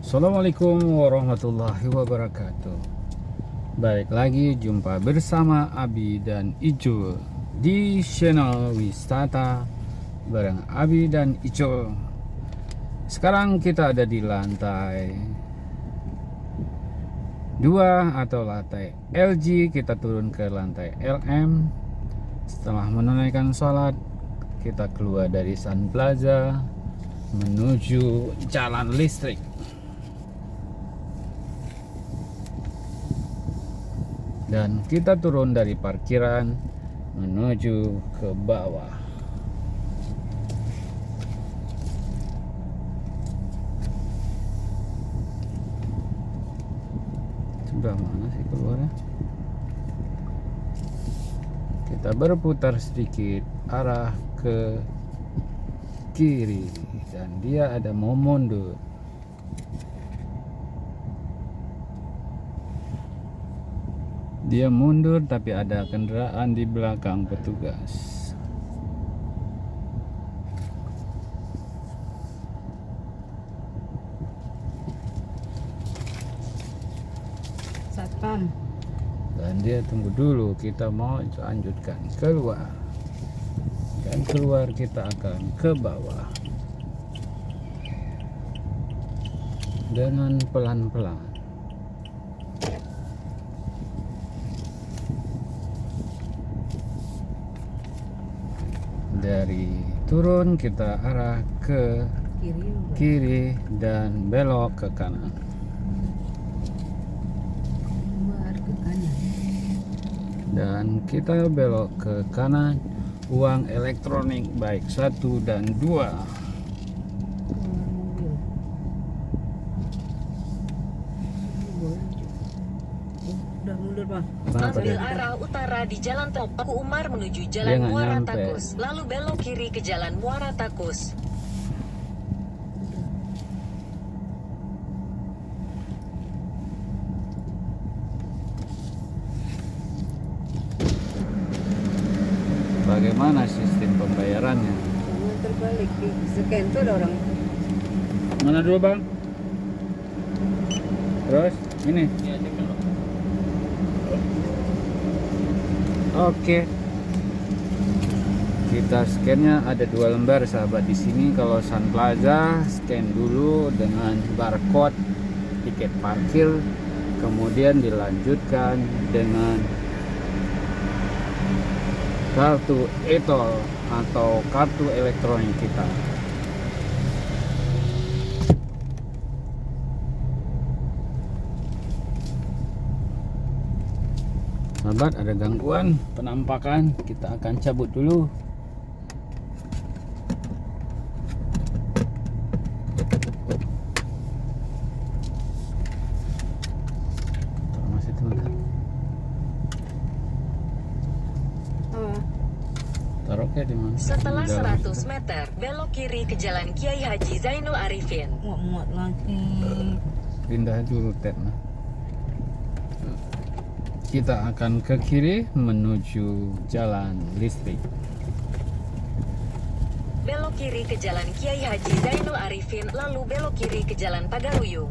Assalamualaikum warahmatullahi wabarakatuh. Balik lagi jumpa bersama Abi dan Icul di channel wisata bareng Abi dan Icul. Sekarang kita ada di lantai 2 atau lantai LG. Kita turun ke lantai LM. Setelah menunaikan sholat, kita keluar dari Sun Plaza menuju jalan listrik. Dan kita turun dari parkiran menuju ke bawah. Sebelah mana sih keluarnya? Kita berputar sedikit arah ke kiri dan dia ada mau mundur. Dia mundur tapi ada kendaraan di belakang petugas. Satpam. Dan dia tunggu dulu, kita mau lanjutkan keluar. Dan keluar kita akan ke bawah dengan pelan-pelan. Dari turun kita arah ke kiri dan belok ke kanan. Keluar ke kanan. Dan kita belok ke kanan. Uang elektronik baik 1 dan 2. Keluar mobil. Udah mundur, Bang. Ambil arah utara di Jalan Tengku Umar menuju Jalan nggak Muara nyampe. Takus, lalu belok kiri ke Jalan Muara Takus. Bagaimana sistem pembayarannya? Jangan terbalik. Di scan tuh ada orang. Mana dulu bang? Terus ini. Oke. Kita scannya ada 2 lembar sahabat di sini. Kalau Sun Plaza scan dulu dengan barcode tiket parkir, kemudian dilanjutkan dengan kartu e-tol atau kartu elektronik kita. Sahabat, ada gangguan penampakan, kita akan cabut dulu. Masih teman. Taruh kayak di mana? Setelah Di dalam 100 meter, belok kiri ke Jalan Kiai Haji Zainul Arifin. Muat-muat lagi. Pindah dulu tabnya. Kita akan ke kiri menuju jalan listrik. Belok kiri ke Jalan Kiai Haji Zainul Arifin, lalu belok kiri ke Jalan Pagaruyung.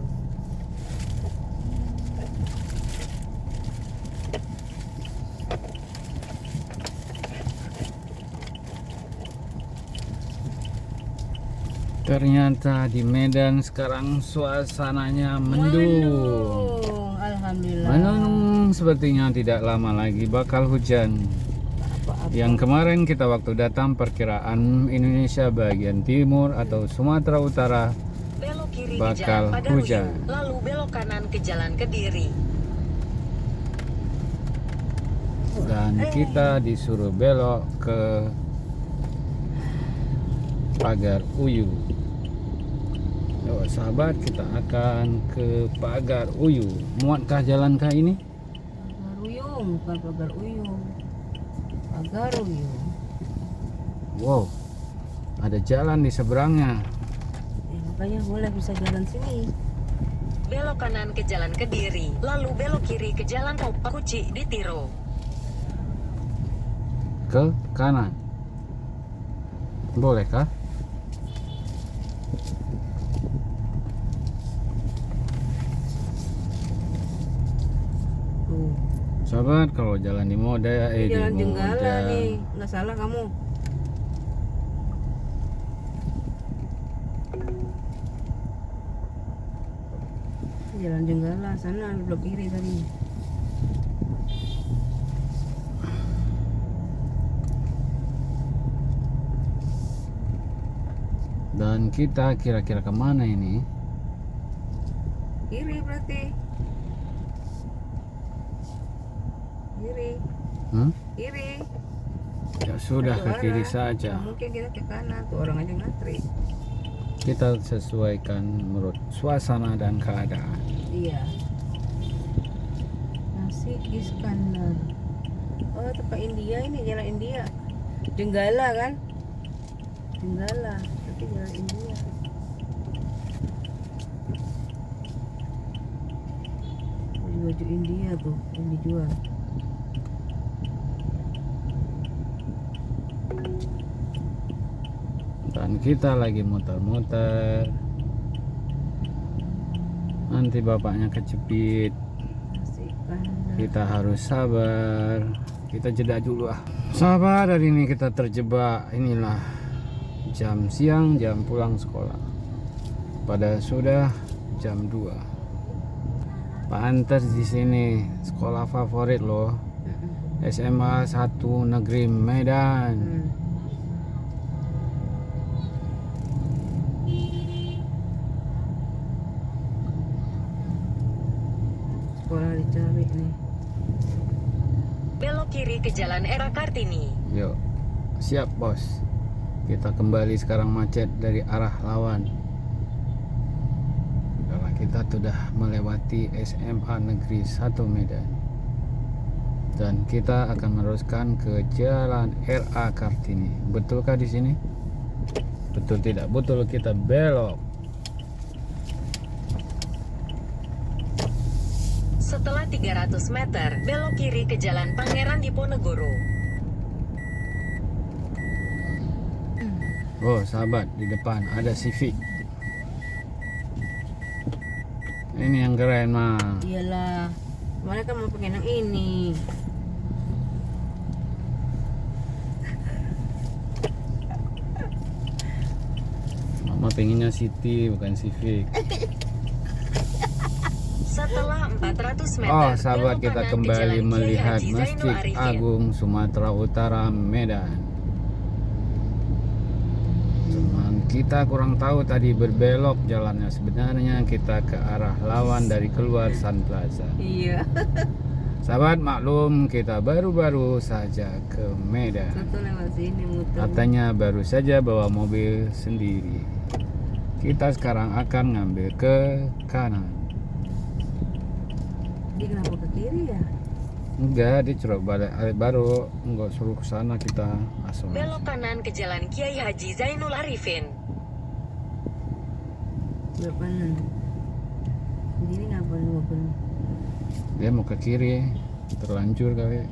Ternyata di Medan sekarang suasananya mendung. Alhamdulillah. Mendung, sepertinya tidak lama lagi bakal hujan. Apa-apa. Yang kemarin kita waktu datang perkiraan Indonesia bagian timur atau Sumatera Utara Belok kiri ke bakal Jalan Pagaruyung, hujan. lalu belok kanan ke Jalan Kediri. Dan kita disuruh belok ke Pagar Uyu. Yuk sahabat, kita akan ke Pagar Uyu. Muatkah jalankah ini? Pagaruyung, bukan Pagaruyung. Pagaruyung. Wow, ada jalan di seberangnya. Makanya boleh bisa jalan sini. Belok kanan ke Jalan Kediri, lalu belok kiri ke Jalan Pakuci di Tiro. Ke kanan. Bolehkah? Sahabat, kalau jalan di Moda Ini jalan di Jenggala Moda. nih, nggak salah kamu. Jalan Jenggala sana belok kiri tadi. Dan kita kira-kira kemana ini? Kiri berarti. Kiri, Hmm? kiri. Ya sudah, Satu ke kiri arah. saja. Nah, mungkin kita ke kanan, tuh orang aja ngantri. Kita sesuaikan menurut suasana dan keadaan. Iya. Nasi Iskandar. Oh, tempat India ini, jalan India. Jenggala kan? Jenggala, tapi jalan India. Baju India tuh yang dijual. Dan kita lagi muter-muter. Nanti bapaknya kecepit. Nasi Iskandar. Kita harus sabar. Kita jeda dulu ah. Sabar, hari ini kita terjebak. Inilah jam siang, jam pulang sekolah. Pada sudah jam 2. Pantes di sini sekolah favorit loh. SMA 1 Negeri Medan. Hmm. Sekolah dicari nih. Belok kiri ke Jalan Era Kartini. Yuk, siap bos. Kita kembali sekarang macet dari arah lawan. Karena kita sudah melewati SMA Negeri 1 Medan. Dan kita akan meneruskan ke Jalan RA Kartini. Betulkah di sini? Betul tidak? Betul, kita belok. Setelah 300 meter, belok kiri ke Jalan Pangeran Diponegoro. Oh, sahabat, di depan ada Civic. Ini yang keren mah. Iyalah, mereka mau pakai yang ini. Mama pengennya City bukan Civic. Setelah 400 meter, Oh, sahabat, belok kita kanan ke kembali Jalan Kiai melihat Haji Zainul Masjid Arifin. Agung Sumatera Utara Medan. Cuman kita kurang tahu tadi berbelok jalannya. Sebenarnya kita ke arah lawan dari keluar Sun Plaza. Iya. Sahabat, maklum kita baru-baru saja ke Medan. Satu lewat sini muter. Katanya baru saja bawa mobil sendiri. Kita sekarang akan ngambil ke kanan. Dia kenapa ke kiri ya? Enggak, dia curug balik baru. Enggak suruh ke sana, kita asal. Belok kanan ke Jalan Kiai Haji Zainul Arifin. Belok kanan. Begini ngapain mobil? Dia mau ke kiri, terlanjur kali.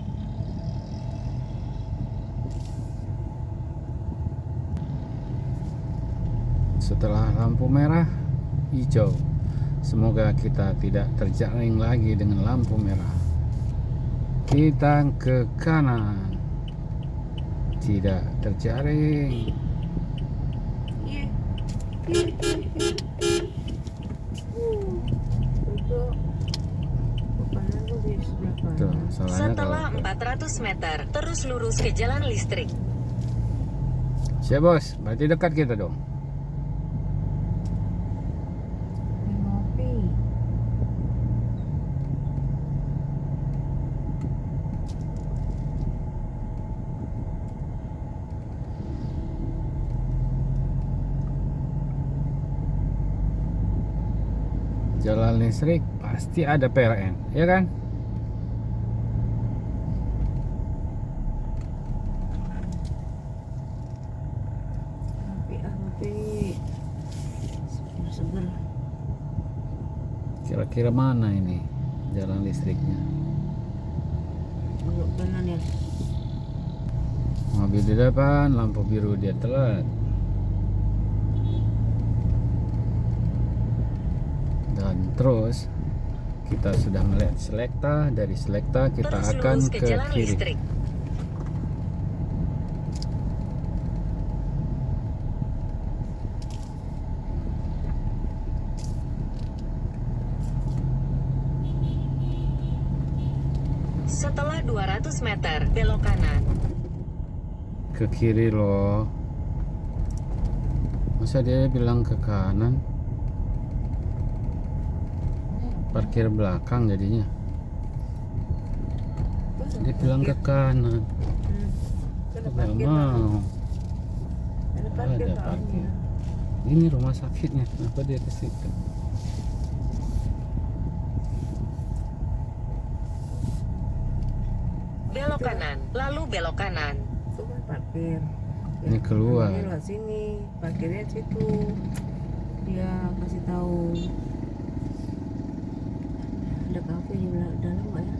Setelah lampu merah, hijau. Semoga kita tidak terjaring lagi dengan lampu merah. Kita ke kanan. Tidak terjaring. Iya. Itu ke kanan tuh di sebelah Tuh, kanan. salahnya Setelah kalau 400 meter, terus lurus ke jalan listrik. siap bos, berarti dekat kita dong. Ngopi. Jalan listrik pasti ada PLN, ya kan? Ngopi ngopi. Seger-seger. Kira-kira mana ini jalan listriknya? Belok kanan ya. Mobil di depan, lampu biru dia telat. Dan terus Kita sudah melihat Selekta, dari Selekta kita Terus akan lurus ke ke jalan kiri. listrik. Setelah 200 meter, belok kanan. Ke kiri loh. Masa dia bilang ke kanan? Parkir belakang jadinya. Dia bilang ke kanan. Ada Nggak parkir mau. Ada parkir Ada parkir. belakangnya. Ini rumah sakitnya. Kenapa dia ke situ? Belok kanan, lalu belok kanan. Itu kan parkir. Ini keluar. Ini lewat sini, parkirnya situ. Dia kasih tahu. Ada kafe di dalam nggak ya?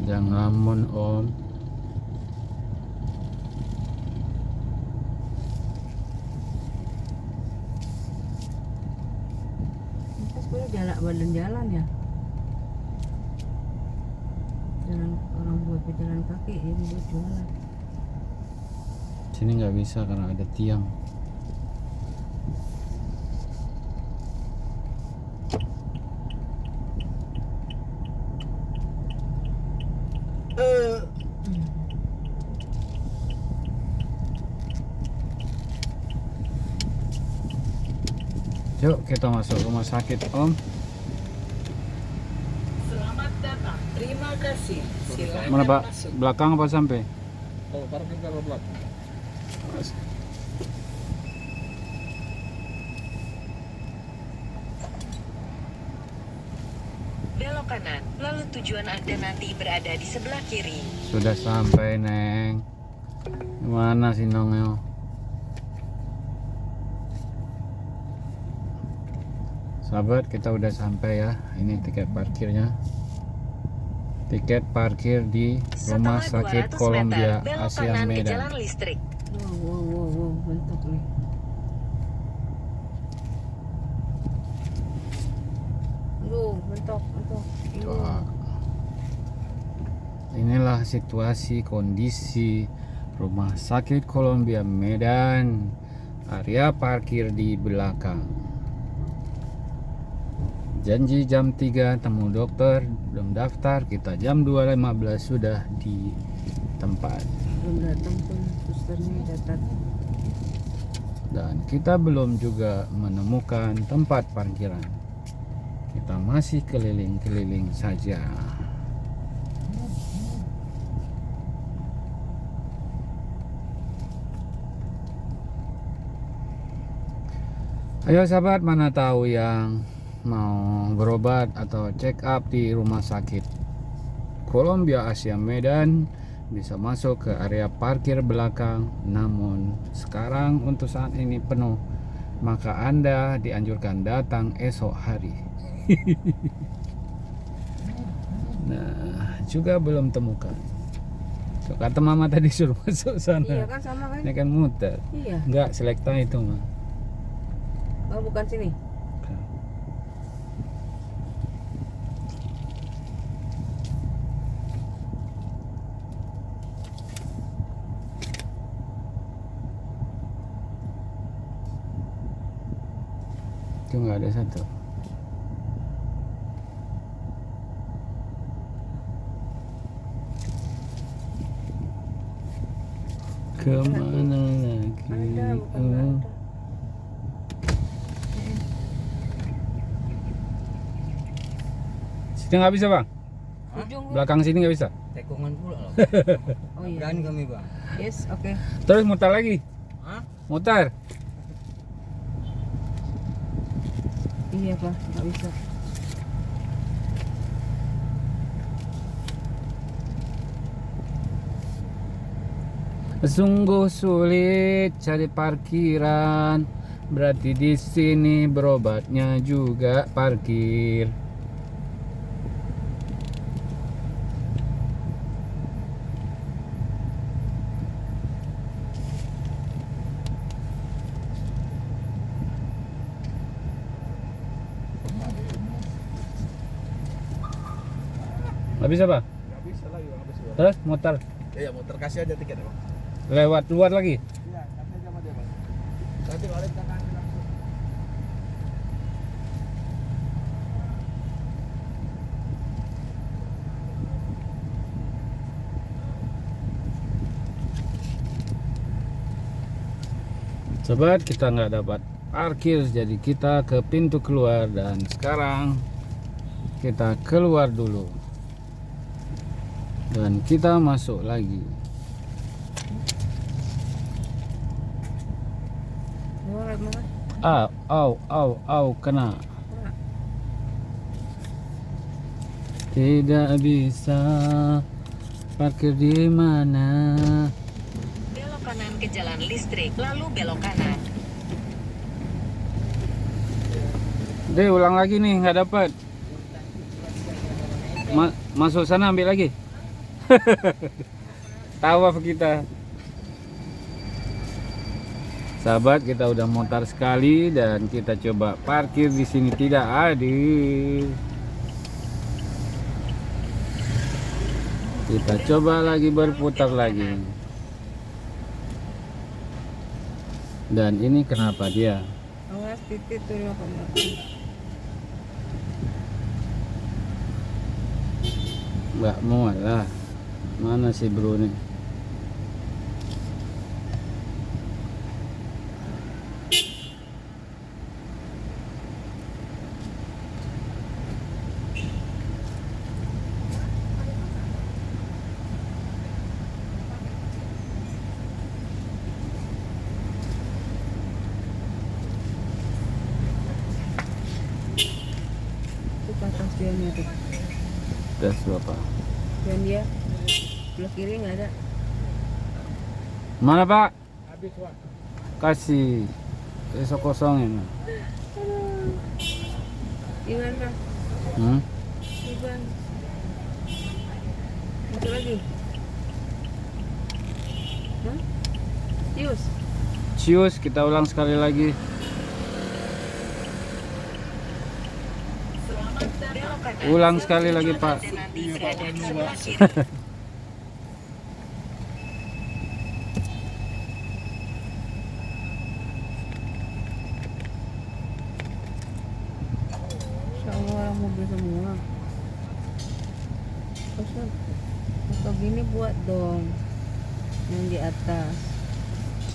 Jangan ngelamun om. Kita sebenarnya badan jalan ya. Jalan orang buat pejalan kaki, jadi buat jualan. Sini nggak bisa karena ada tiang. Yuk kita masuk rumah sakit om. Selamat datang. Terima kasih. Silakan Mana pak? masuk. Belakang apa sampai? Oh, parkir ke belakang. Belok kanan, lalu tujuan Anda nanti berada di sebelah kiri. Sudah sampai neng. Mana sih nongnya? Sahabat, kita udah sampai ya. Ini tiket parkirnya. Tiket parkir di Rumah Setelah Sakit 200 Columbia meter, belok Asian kanan ke Medan. jalan listrik. Wow, bentuk nih. Bentuk. Wah. Inilah situasi kondisi Rumah Sakit Columbia Medan. Area parkir di belakang. Janji jam 3 temu dokter, belum daftar, kita jam 2.15 sudah di tempat. Belum datang pun susternya datang. Dan kita belum juga menemukan tempat parkiran. Kita masih keliling-keliling saja. Ayo sahabat, mana tahu yang mau berobat atau check up di Rumah Sakit Columbia Asia Medan bisa masuk ke area parkir belakang, namun sekarang untuk saat ini penuh, maka Anda dianjurkan datang esok hari. Nah, juga belum temukan. So, kata mama tadi suruh masuk sana. Iya kan sama kan? Ini kan muter. Iya. Enggak, Selekta itu mah. Oh bukan sini. Itu nggak ada satu. Kemana lagi? Ada bukan nggak Oh. ada. Sini nggak bisa bang? Ujung gua. Belakang sini nggak bisa? Tekungan pula loh. Oh iya. Berani kami bang. Yes, oke. Terus mutar lagi? Hah? Mutar? Iya pak, nggak bisa. Sungguh sulit cari parkiran. Berarti di sini berobatnya juga parkir. Habis apa? Nggak bisa lagi bang, habis bang. Terus muter Iya muter, kasih aja tiket bang. lewat luar lagi. Iya, nanti aja sama dia bang. Nanti balik ke kanan langsung. Sobat, kita nggak dapat parkir, jadi kita ke pintu keluar dan sekarang kita keluar dulu dan kita masuk lagi. Murat murat. Au, kena. Tidak bisa parkir di mana. Belok kanan ke jalan listrik, lalu belok kanan. Deh, ulang lagi nih, nggak dapat. Masuk sana ambil lagi. Tawaf kita. Sahabat, kita udah mutar sekali dan kita coba parkir di sini tidak adil. Kita coba lagi berputar lagi. Dan ini kenapa dia? Awas titik tuh ya kamu. Nggak mau lah. Mana si bro nih? Itu patas dia nih tuh. Das Bapak. Dan dia belah kiri nggak ada. Mana Pak? Habis bang. Kasih. Besok kosongin. Gimana? Hmm? Iban. Itu lagi. Hah? Cius. Cius, kita ulang sekali lagi. Belok kanan. Ulang sekali lagi Pak. Dan nanti beradab sebelah kiri. Insya Allah orang mobil semua. Pesan. Atau gini buat dong. Yang di atas.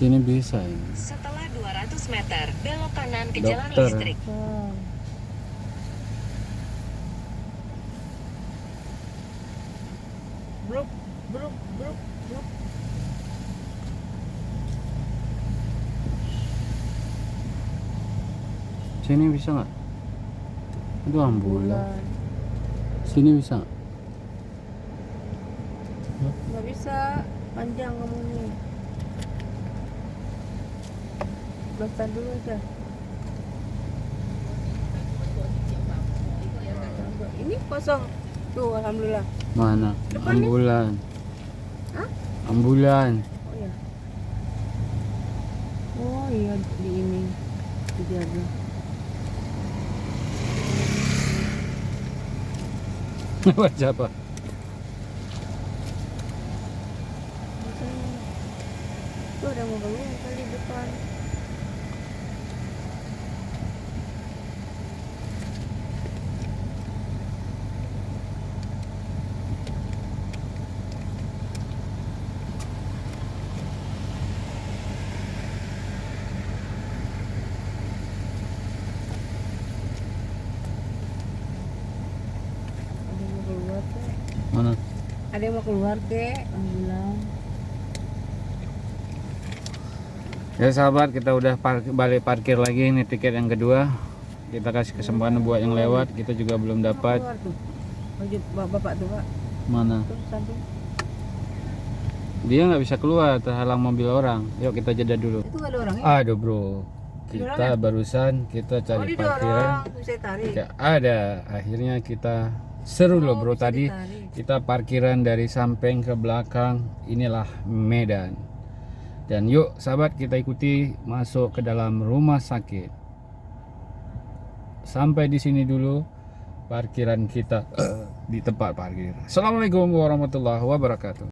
Sini bisa ini. Setelah 200 meter, belok kanan ke jalan Dokter. listrik. Oh. Bruk, bruk, bruk, bruk. Sini bisa nggak? Itu ambulan. Sini bisa nggak? Nggak bisa, panjang kamu nih. Belakang dulu aja. Ini kosong. Tuh, alhamdulillah. Mana? Depan nih. Ambulan. Hah? Ambulan. Oh iya. Oh iya di ini dijaga. Baca apa? Tuh ada mobil kali depan. Ada yang mau keluar kek? Mana? Ada yang mau keluar kek? Bilang. Ya sahabat, kita udah balik parkir lagi. Ini tiket yang kedua. Kita kasih kesempatan buat yang lewat. Kita juga belum dapat. Keluar tuh. Baju bapak tuh pak. Mana? Tuh samping. Dia nggak bisa keluar, terhalang mobil orang. Yuk kita jeda dulu. Itu nggak ada orangnya? Aduh bro, kita barusan kita cari didorong. parkiran. Bisa tarik. Nggak ada. Akhirnya kita seru loh bro bisa tadi. ditarik. Kita parkiran dari samping ke belakang. Inilah Medan. Dan yuk sahabat, kita ikuti masuk ke dalam rumah sakit. Sampai di sini dulu. parkiran kita di tempat parkir. Assalamualaikum warahmatullahi wabarakatuh.